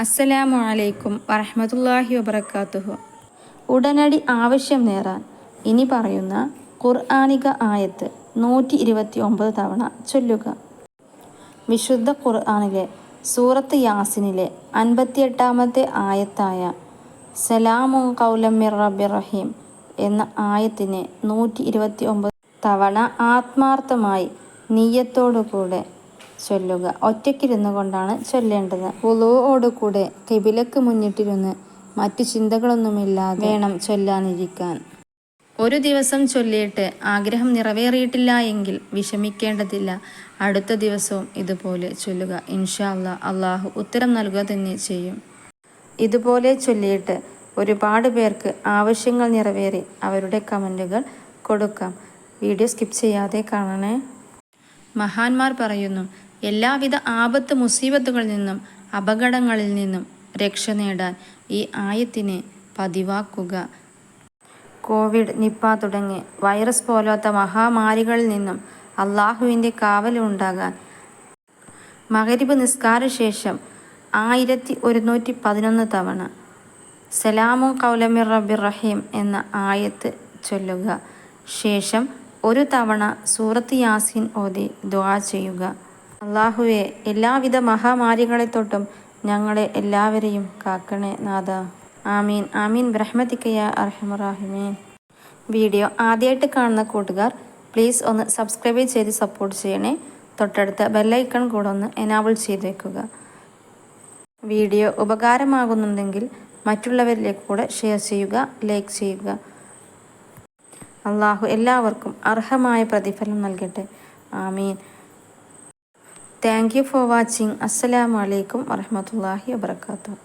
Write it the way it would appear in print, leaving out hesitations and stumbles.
അസ്സലാമു അലൈക്കും വറഹ്മത്തുള്ളാഹി വബറകാതുഹു. ഉടനടി ആവശ്യം നേറാൻ ഇനി പറയുന്ന ഖുർആനിക ആയത്ത് 129 തവണ ചൊല്ലുക. വിശുദ്ധ ഖുർആനിലെ സൂറത്ത് യാസിനിലെ 58-ാമത്തെ ആയത്തായ സലാമുൻ ഖൗലം മിർ റബ്ബിർ റഹീം എന്ന ആയത്തിനെ 129 തവണ ആത്മാർത്ഥമായി നിയ്യത്തോടുകൂടെ ചൊല്ലുക. ഒറ്റയ്ക്കിരുന്നു കൊണ്ടാണ് ചൊല്ലേണ്ടത്. വുളൂഓടുകൂടെ ഖിബിലക്ക് മുന്നിട്ടിരുന്ന് മറ്റു ചിന്തകളൊന്നുമില്ലാതെ വേണം ചൊല്ലാനിരിക്കാൻ. ഒരു ദിവസം ചൊല്ലിയിട്ട് ആഗ്രഹം നിറവേറിയിട്ടില്ല എങ്കിൽ വിഷമിക്കേണ്ടതില്ല. അടുത്ത ദിവസവും ഇതുപോലെ ചൊല്ലുക. ഇൻഷാ അല്ലാഹ് അള്ളാഹു ഉത്തരം നൽകുക തന്നെ ചെയ്യും. ഇതുപോലെ ചൊല്ലിയിട്ട് ഒരുപാട് പേർക്ക് ആവശ്യങ്ങൾ നിറവേറി അവരുടെ കമൻറ്റുകൾ കൊടുക്കാം. വീഡിയോ സ്കിപ്പ് ചെയ്യാതെ കാണണേ. മഹാന്മാർ പറയുന്നു, എല്ലാവിധ ആപത്ത് മുസീബത്തുകളിൽ നിന്നും അപകടങ്ങളിൽ നിന്നും രക്ഷ നേടാൻ ഈ ആയത്തിനെ പതിവാക്കുക. കോവിഡ്, നിപ്പ തുടങ്ങി വൈറസ് പോലത്തെ മഹാമാരികളിൽ നിന്നും അള്ളാഹുവിൻ്റെ കാവലുണ്ടാകാൻ മഗ്‌രിബ് നിസ്കാരശേഷം 1111 തവണ സലാമുൻ ഖൗലം മിർ റബ്ബിർ റഹീം എന്ന ആയത്ത് ചൊല്ലുക. ശേഷം ഒരു തവണ സൂറത്ത് യാസീൻ ഓതി ദുആ ചെയ്യുക. അള്ളാഹുവേ, എല്ലാവിധ മഹാമാരികളെ തൊട്ടും ഞങ്ങളെ എല്ലാവരെയും കാക്കണേ നാഥാ. ആമീൻ ആമീൻ ബിറഹ്മതിക യാ അർഹമർ റഹീമീൻ. വീഡിയോ ആദ്യമായിട്ട് കാണുന്ന കൂട്ടുകാർ പ്ലീസ് ഒന്ന് സബ്സ്ക്രൈബ് ചെയ്ത് സപ്പോർട്ട് ചെയ്യണേ. തൊട്ടടുത്ത ബെല്ലൈക്കൺ കൂടെ ഒന്ന് എനാബിൾ ചെയ്ത് വെക്കുക. വീഡിയോ ഉപകാരമാകുന്നുണ്ടെങ്കിൽ മറ്റുള്ളവരിലേക്ക് കൂടെ ഷെയർ ചെയ്യുക, ലൈക്ക് ചെയ്യുക. അള്ളാഹു എല്ലാവർക്കും അർഹമായ പ്രതിഫലം നൽകട്ടെ. ആമീൻ. Thank you for watching. അസ്സലാമു അലൈക്കും വറഹ്മത്തുള്ളാഹി വബറകാതുഹു.